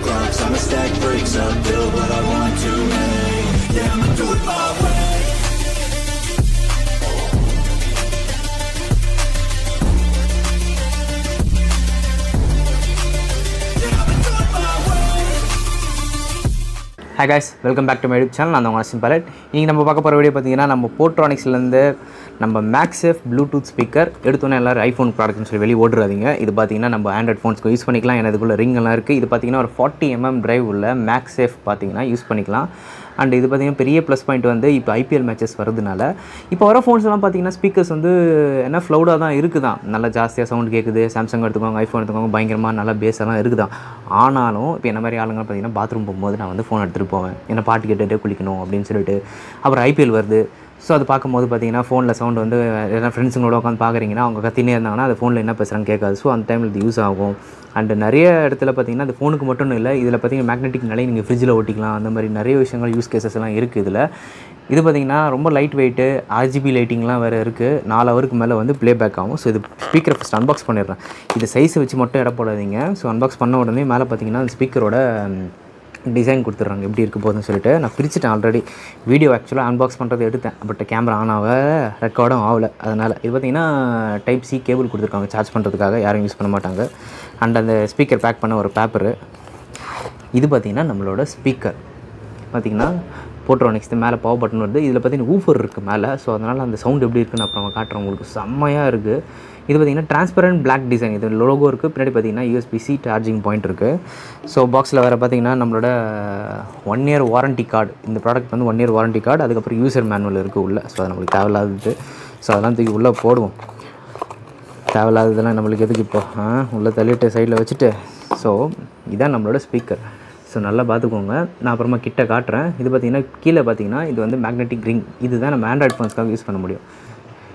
blocks, I'ma stack bricks up, build what I want to make. Yeah, I'ma do it my way. Hi guys, welcome back to my YouTube channel. நான் தான் Wasim palette. இன்னைக்கு நம்ம பார்க்க போகிற video பார்த்தீங்கன்னா நம்ம போட்ரானிக்ஸ்லேருந்து நம்ம மேக்ஸேஃப் ப்ளூடூத் ஸ்பீக்கர் எடுத்தோன்னே எல்லோரும் ஐஃபோன் ப்ராடக்ட்னு சொல்லி வெளியே ஓடுறாதீங்க. இது பார்த்தீங்கன்னா நம்ம ஆண்ட்ராய்ட் ஃபோன்ஸ்க்கு யூஸ் பண்ணிக்கலாம். ஏன்னா இதுக்குள்ள ரிங் எல்லாம் இருக்குது. இது பார்த்தீங்கன்னா ஒரு 40mm டிரைவ் உள்ள மேக்ஸேஃப் பார்த்தீங்கன்னா யூஸ் பண்ணிக்கலாம். அண்ட் இது பார்த்தீங்கன்னா பெரிய ப்ளஸ் பாயிண்ட் வந்து இப்போ ஐபிஎல் மேட்சஸ் வரதுனால இப்போ வர ஃபோன்ஸ்லாம் பார்த்தீங்கன்னா ஸ்பீக்கர்ஸ் வந்து என்ன ஃப்ளவுடாக தான் இருக்குதான், நல்லா ஜாஸ்தியாக சவுண்ட் கேட்குது. சாம்சங் எடுத்துக்கோங்க, ஐஃபோன் எடுத்துக்கோங்க, பயங்கரமாக நல்லா பேஸெல்லாம் இருக்குதான். ஆனாலும் இப்போ என்ன மாதிரி ஆளுங்க பார்த்தீங்கன்னா பாத்ரூம் போகும்போது நான் வந்து ஃபோன் எடுத்துகிட்டு போவேன், ஏன்னா பாட்டு கேட்டுகிட்டே குளிக்கணும் அப்படின்னு சொல்லிட்டு. அப்புறம் ஐபிஎல் வருது, ஸோ அது பார்க்கும்போது பார்த்தீங்கன்னா ஃபோனில் சவுண்ட் வந்து எல்லாம் ஃப்ரெண்ட்ஸுங்களோட உட்காந்து பார்க்குறீங்கன்னா அவங்க கத்தினே இருந்தாங்கன்னா அது ஃபோனில் என்ன பேசுகிறாங்க கேட்காது. ஸோ அந்த டைமில் இது யூஸ் ஆகும். அண்டு நிறைய இடத்துல பார்த்தீங்கன்னா அது ஃபோனுக்கு மட்டும் இல்லை, இதில் பார்த்தீங்கன்னா மேக்னெட்டிக் நிலையை நீங்கள் ஃப்ரிட்ஜில் ஒட்டிக்கலாம். அந்த மாதிரி நிறைய விஷயங்கள் யூஸ் கேசஸ் எல்லாம் இருக்குது இதில். இது பார்த்திங்கன்னா ரொம்ப லைட் வெயிட்டு, RGB லைட்டிங்லாம் வேறு இருக்குது. 4 ஹவருக்கு மேலே வந்து ப்ளே பேக் ஆகும். ஸோ இது ஸ்பீக்கரை ஃபஸ்ட் அன்பாக்ஸ் பண்ணிடுறேன். இது சைஸை வச்சு மட்டும் இட போடாதீங்க. ஸோ அன்பாக்ஸ் பண்ண உடனே மேலே பார்த்தீங்கன்னா அந்த ஸ்பீக்கரோட டிசைன் கொடுத்துட்றாங்க எப்படி இருக்க போகுதுன்னு சொல்லிட்டு. நான் பிரிச்சுட்டேன் ஆல்ரெடி. வீடியோ ஆக்சுவலாக அன்பாக்ஸ் பண்ணுறது எடுத்தேன், பட் கேமரா ஆன் ஆக ரெக்கார்டும் ஆகலை. அதனால் இது பார்த்திங்கன்னா டைப் சி கேபிள் கொடுத்துருக்காங்க சார்ஜ் பண்ணுறதுக்காக, யாரும் யூஸ் பண்ண மாட்டாங்க. அண்ட் அந்த ஸ்பீக்கர் பேக் பண்ண ஒரு பேப்பரு. இது பார்த்திங்கன்னா நம்மளோட ஸ்பீக்கர் பார்த்திங்கன்னா போட்ரானிக்ஸ் மேலே பவர் பட்டன் வருது. இதில் பார்த்திங்கன்னா ஊஃபர் இருக்குது மேலே. ஸோ அதனால் அந்த சவுண்ட் எப்படி இருக்குன்னு அப்புறம் காட்டுறேன் உங்களுக்கு. செம்மையாக இருக்குது. இது பார்த்திங்கன்னா டிரான்ஸ்பரண்ட் பிளாக் டிசைன். இது லோகோ இருக்குது, பின்னாடி பார்த்திங்கன்னா USB-C சார்ஜிங் பாயிண்ட் இருக்குது. ஸோ பாக்ஸில் வேறு பார்த்திங்கன்னா நம்மளோட 1 year வாரண்ட்டி கார்டு. இந்த ப்ராடக்ட் வந்து 1 year வாரண்ட்டி கார்டு. அதுக்கப்புறம் யூசர் மேனுவல் இருக்குது உள்ளே. ஸோ அது நம்மளுக்கு தேவையில்லாதது. ஸோ அதெல்லாம் தூக்கி உள்ளே போடுவோம். தேவையில்லாததெல்லாம் நம்மளுக்கு எதுக்கு இப்போ உள்ளே தள்ளிட்டு சைடில் வச்சுட்டு. ஸோ இதான் நம்மளோட ஸ்பீக்கர். ஸோ நல்லா பார்த்துக்கோங்க. நான் அப்புறமா கிட்ட காட்டுறேன். இது பார்த்திங்கன்னா கீழே பார்த்திங்கன்னா இது வந்து மேக்னெட்டிக் ரிங். இதுதான் நம்ம ஆண்ட்ராய்ட் ஃபோன்ஸ்க்காக யூஸ் பண்ண முடியும்.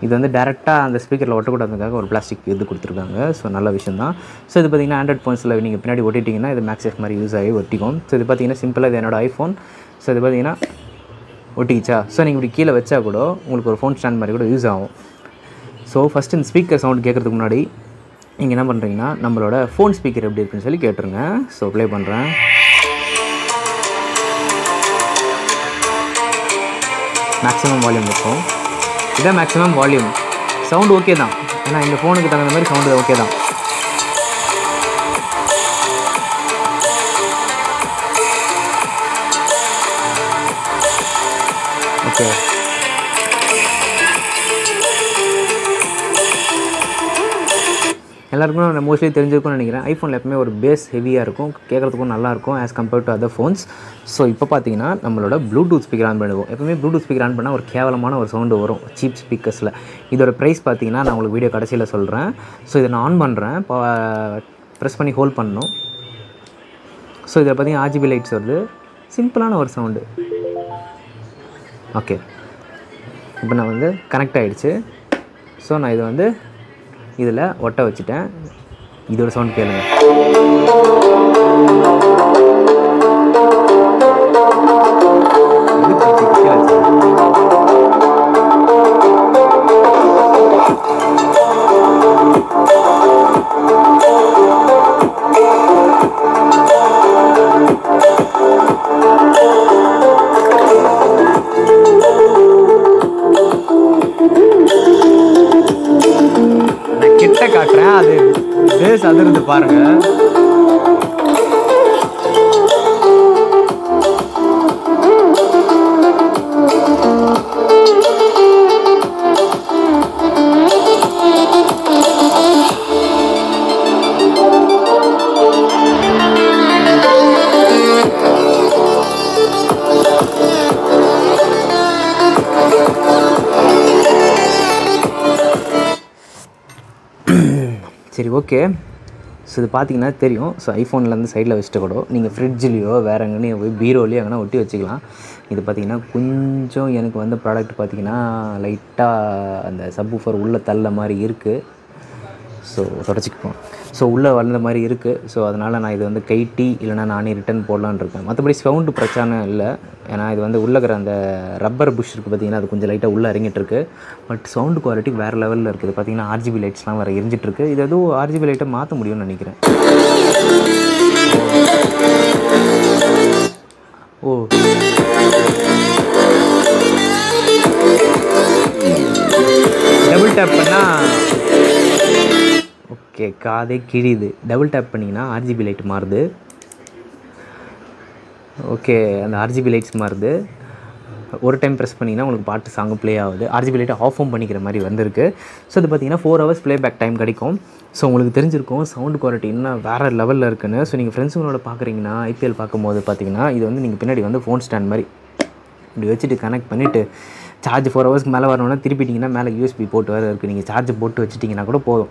இது வந்து டேரெக்டாக அந்த ஸ்பீக்கரில் ஒட்டக்கூடாதுக்காக ஒரு பிளாஸ்டிக் இது கொடுத்துருக்காங்க. ஸோ நல்ல விஷயம் தான். ஸோ இது பார்த்திங்கன்னா ஆண்ட்ராய்ட் ஃபோன்ஸில் நீங்கள் பின்னாடி ஒட்டிட்டிங்கன்னா இது மேக்ஸேஃப் மாதிரி யூஸ் ஆகி ஒட்டிக்கும். ஸோ இது பார்த்திங்கன்னா சிம்பிளாக இது என்னோடய ஐஃபோன். ஸோ இது பார்த்திங்கன்னா ஒட்டிக்கிச்சா. ஸோ நீங்கள் இப்படி கீழே வச்சா கூட உங்களுக்கு ஒரு ஃபோன் ஸ்டாண்ட் மாதிரி கூட யூஸ் ஆகும். ஸோ ஃபஸ்ட்டு இந்த ஸ்பீக்கர் சவுண்ட் கேட்குறதுக்கு முன்னாடி நீங்கள் என்ன பண்ணுறீங்கன்னா நம்மளோட ஃபோன் ஸ்பீக்கர் எப்படி இருக்குன்னு சொல்லி கேட்டுருங்க. ஸோ ப்ளே பண்ணுறேன். மேக்ஸிமம் வால்யூம் இருக்கும். இதான் மேக்ஸிமம் வால்யூம். சவுண்டு ஓகே தான், ஏன்னா இந்த ஃபோனுக்கு தகுந்த மாதிரி சவுண்டு ஓகே தான். ஓகே, எல்லாருக்கும் மோஸ்ட்லி தெரிஞ்சிருக்கும்னு நினைக்கிறேன். ஐஃபோனில் எப்பவுமே ஒரு பேஸ் ஹெவியாக இருக்கும், கேட்குறதுக்கும் நல்லாயிருக்கும் as compared to other phones. So இப்போ பார்த்தீங்கன்னா நம்மளோட ப்ளூடூத் ஸ்பீக்கர் ஆன் பண்ணுவோம். எப்பவுமே ப்ளூடூத் ஸ்பீக்கர் ஆன் பண்ணால் ஒரு கேவலமான ஒரு சவுண்டு வரும் சீப் ஸ்பீக்கர்ஸில். இதோட ப்ரைஸ் பார்த்தீங்கன்னா நான் உங்களுக்கு வீடியோ கடைசியில் சொல்கிறேன். ஸோ இதை நான் ஆன் பண்ணுறேன். ப்ரெஸ் பண்ணி ஹோல்ட் பண்ணணும். ஸோ இதில் பார்த்தீங்கன்னா RGB லைட்ஸ் வருது. சிம்பிளான ஒரு சவுண்டு. ஓகே, இப்போ நான் வந்து கனெக்ட் ஆகிடுச்சு. ஸோ நான் இதை வந்து இதில் ஒட்ட வச்சுட்டேன். இதோட சவுண்ட் கேளுங்க. கிட்ட காட்டுறேன், அது பேஸ் அதிர்ந்து பாருங்க. சரி, ஓகே. ஸோ இது பார்த்தீங்கன்னா தெரியும். ஸோ ஐஃபோன்லேருந்து சைடில் வச்சுட்டு கூட நீங்கள் ஃப்ரிட்ஜ்லேயோ வேறு எங்கேயும் போய் பீரோலையோ எங்கன்னா ஒட்டி வச்சுக்கலாம். இது பார்த்திங்கன்னா கொஞ்சம் எனக்கு வந்து ப்ராடக்ட் பார்த்திங்கன்னா லைட்டாக அந்த சப்வூஃபர் உள்ளே தள்ள மாதிரி இருக்குது. ஸோ தொடச்சிக்குவோம். ஸோ உள்ளே வளர்ந்த மாதிரி இருக்குது. ஸோ அதனால் நான் இது வந்து கைட்டி இல்லைனா நானே ரிட்டன் போடலான்னு இருக்கேன். மற்றபடி சவுண்டு பிரச்சனை இல்லை, ஏன்னா இது வந்து உள்ளே இருக்கிற அந்த ரப்பர் புஷ் இருக்குது பார்த்திங்கன்னா, அது கொஞ்சம் லைட்டாக உள்ளே இறங்கிட்டுருக்கு. பட் சவுண்டு குவாலிட்டி வேறு லெவலில் இருக்குது. பார்த்திங்கன்னா RGB லைட்ஸ்லாம் வேறு எரிஞ்சிட்ருக்கு. இது எதுவும் RGB லைட்டை மாற்ற முடியும்னு நினைக்கிறேன். ஓ டபுள் டேப் பண்ணால் ஓகே காதே கிழியுது. டபுள் டேப் பண்ணிங்கன்னா ஆர்ஜிபி லைட் மாறுது. ஓகே அந்த ஆர்ஜிபி லைட்ஸ் மாறுது. ஒரு டைம் ப்ரெஸ் பண்ணிங்கன்னா உங்களுக்கு பாட்டு சாங்கும் ப்ளே ஆகுது. ஆர்ஜிபி லைட்டை ஆஃபும் பண்ணிக்கிற மாதிரி வந்திருக்கு. ஸோ இது பார்த்தீங்கன்னா 4 hours ப்ளே பேக் டைம் கிடைக்கும். ஸோ உங்களுக்கு தெரிஞ்சிருக்கும் சவுண்ட் குவாலிட்டி இன்னும் வேறு லெவலில் இருக்குன்னு. ஸோ நீங்கள் ஃப்ரெண்ட்ஸுங்களோட பார்க்குறீங்கன்னா ஐபிஎல் பார்க்கும்போது பார்த்தீங்கன்னா இது வந்து நீங்கள் பின்னாடி வந்து ஃபோன் ஸ்டாண்ட் மாதிரி இப்படி வச்சுட்டு கனெக்ட் பண்ணிவிட்டு சார்ஜ் 4 hours மேலே வரணுன்னா திருப்பிட்டிங்கன்னா மேலே யூஎஸ்பி போட்டு வேறு இருக்குது. நீங்கள் சார்ஜ் போட்டு வச்சுட்டிங்கன்னா கூட போதும்,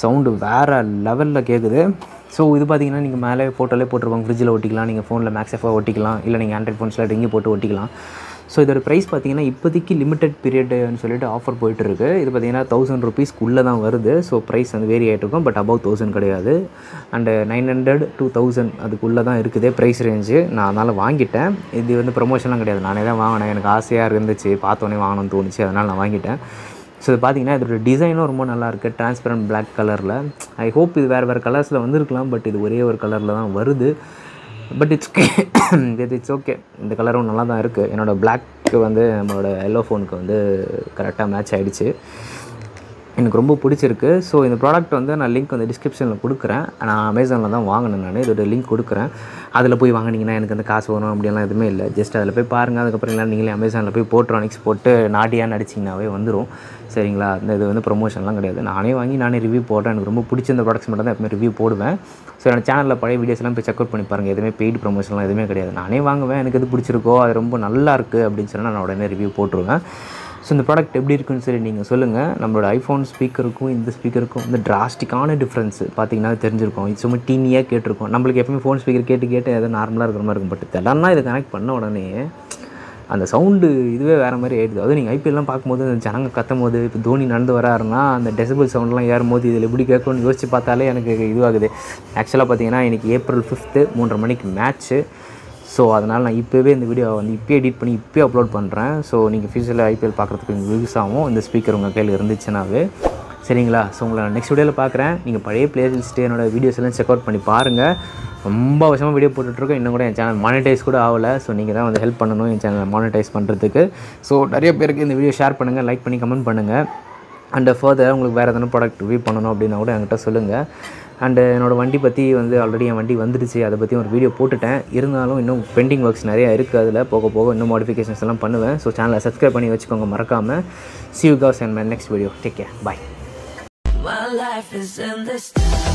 சவுண்டு வேறு லெவலில் கேட்குது. ஸோ இது பார்த்தீங்கன்னா நீங்கள் மேலே ஃபோட்டோலே போட்டிருப்பாங்க, ஃப்ரிட்ஜில் ஒட்டிக்கலாம், நீங்கள் ஃபோனில் மேக்ஸிஃபாக ஒட்டிக்கலாம், இல்லை நீங்கள் ஆண்ட்ராய்ட் ஃபோன்ஸில் ரிங்கி போட்டு ஒட்டிக்கலாம். ஸோ இதோட ப்ரைஸ் பார்த்தீங்கன்னா இப்போதைக்கு லிமிடெட் பீரியட்னு சொல்லிட்டு ஆஃபர் போயிட்டுருக்கு. இது பார்த்தீங்கன்னா 1000 rupeesக்குள்ளே தான் வருது. ஸோ ப்ரைஸ் வந்து வேரி ஆகிட்டு இருக்கும், பட் above 1000 கிடையாது. அண்டு 900 to 1000 அதுக்குள்ளே தான் இருக்குது ப்ரைஸ் ரேஞ்சு. நான் அதனால் வாங்கிட்டேன். இது வந்து ப்ரொமோஷன்லாம் கிடையாது, நானே தான் வாங்கினேன். எனக்கு ஆசையாக இருந்துச்சு, பார்த்தோன்னே வாங்கணும்னு தோணுச்சு, அதனால் நான் வாங்கிட்டேன். ஸோ இது பார்த்தீங்கன்னா இதோட டிசைனும் ரொம்ப நல்லாயிருக்கு, டிரான்ஸ்பரண்ட் பிளாக் கலரில். ஐ ஹோப் இது வேறு கலர்ஸில் வந்துருக்கலாம், பட் இது ஒரே ஒரு கலரில் தான் வருது. பட் இட்ஸ் ஓகே, இந்த கலரும் நல்லா தான் இருக்குது. என்னோடய பிளாக்கு வந்து நம்மளோட எல்லோ ஃபோனுக்கு வந்து கரெக்டாக மேட்ச் ஆகிடுச்சு. எனக்கு ரொம்ப பிடிச்சிருக்கு. ஸோ இந்த ப்ராடக்ட் வந்து நான் லிங்க் வந்து டிஸ்கிரிப்ஷனில் கொடுக்குறேன். நான் அமேசானில் தான் வாங்கினேன், நான் இதோட லிங்க் கொடுக்குறேன். அதில் போய் வாங்கினீங்கன்னா எனக்கு வந்து காசு வரும் அப்படியெல்லாம் எதுவுமே இல்லை. ஜஸ்ட் அதில் போய் பாருங்கள். அதுக்கப்புறம் இல்லை நீங்களே அமேசானில் போய் போட்ரானிக்ஸ் போட்டு நாடியான்னு அடிச்சிங்கனாவே வந்துடும். சரிங்களா? இந்த இது வந்து ப்ரொமோஷன்லாம் கிடையாது, நானே வாங்கி நானே ரிவ்யூ போடுறேன். எனக்கு ரொம்ப பிடிச்ச இந்த ப்ராடக்ட்ஸ் மட்டும் தான் எப்பவுமே ரிவ்யூ போடுவேன். ஸோ என்னோட சேனலில் பழைய வீடியோஸ்லாம் போய் செக் அவுட் பண்ணி பாருங்கள். எதுவுமே பெய்டு ப்ரொமோஷன்லாம் எதுவுமே கிடையாது. நானே வாங்குவேன், எனக்கு எது பிடிச்சிருக்கோ அது ரொம்ப நல்லா இருக்குது அப்படின்னு சொன்னால் நான் உடனே ரிவ்யூ போட்டுருவேன். ஸோ இந்த ப்ராடக்ட் எப்படி இருக்குன்னு சொல்லி நீங்கள் சொல்லுங்கள். நம்மளோட ஐஃபோன் ஸ்பீக்கருக்கும் இந்த ஸ்பீக்கருக்கும் வந்து டிராஸ்டிக்கான டிஃப்ரென்ஸ் பார்த்தீங்கன்னா தெரிஞ்சிருக்கும். இது சும்மா டீனியாக கேட்டிருக்கோம். நம்மளுக்கு எப்பவுமே ஃபோன் ஸ்பீக்கர் கேட்டு எதாவது நார்மலாக இருக்கிற மாதிரி இருக்கும். பட் இதெல்லாம் இதை கனெக்ட் பண்ண உடனே அந்த சவுண்டு இதுவே வேறு மாதிரி ஆகிடுது. அதுவும் நீங்கள் ஐபிஎல்லாம் பார்க்கும்போது அந்த ஜனங்க கத்தும் போது, இப்போ தோனி நடந்து வராருன்னா அந்த டெசிபிள் சவுண்ட்லாம் ஏறும்போது இதில் எப்படி கேட்கணும்னு யோசிச்சு பார்த்தாலே எனக்கு இதுவாகுது. ஆக்சுவலாக பார்த்தீங்கன்னா இன்றைக்கி April 5th 3:30 மணிக்கு மேட்ச்சு. ஸோ அதனால் நான் இப்போவே இந்த வீடியோ வந்து இப்போயே எடிட் பண்ணி இப்போயே அப்லோட் பண்ணுறேன். ஸோ நீங்கள் ஃபியூச்சரில் ஐபிஎல் பார்க்குறதுக்கு உங்களுக்கு யூஸ் ஆகும் இந்த ஸ்பீக்கர் உங்கள் கையில் இருந்துச்சுனாவே. சரிங்களா? ஸோ உங்களை நெக்ஸ்ட் வீடியோவில் பார்க்குறேன். நீங்கள் பழைய பிளேலிஸ்ட்டு என்னோடய வீடியோஸ் எல்லாம் செக் அவுட் பண்ணி பாருங்கள். ரொம்ப வருஷமாக வீடியோ போட்டுட்ருக்கோம், இன்னும் கூட என் சேனல் மானிட்டைஸ் கூட ஆகலை. ஸோ நீங்கள் தான் வந்து ஹெல்ப் பண்ணணும் என் சேனலை மானிட்டைஸ் பண்ணுறதுக்கு. ஸோ நிறைய பேருக்கு இந்த வீடியோ ஷேர் பண்ணுங்கள், லைக் பண்ணி கமெண்ட் பண்ணுங்கள். அண்ட் ஃபர்தர் உங்களுக்கு வேறு எதனா ப்ராடக்ட் ரிவ்யூ பண்ணணும் அப்படின்னா கூட என்கிட்ட சொல்லுங்கள். அண்டு என்னோடய வண்டி பற்றி வந்து ஆல்ரெடி என் வண்டி வந்துடுச்சு, அதை பற்றி ஒரு வீடியோ போட்டுட்டேன். இருந்தாலும் இன்னும் பெண்டிங் ஒர்க்ஸ் நிறையா இருக்குது. அதில் போக இன்னும் மாடிஃபிகேஷன்ஸ் எல்லாம் பண்ணுவேன். ஸோ சேனலை சப்ஸ்கிரைப் பண்ணி வச்சுக்கோங்க மறக்காமல். See you guys in my next video. Take care. Bye. My life is in this time.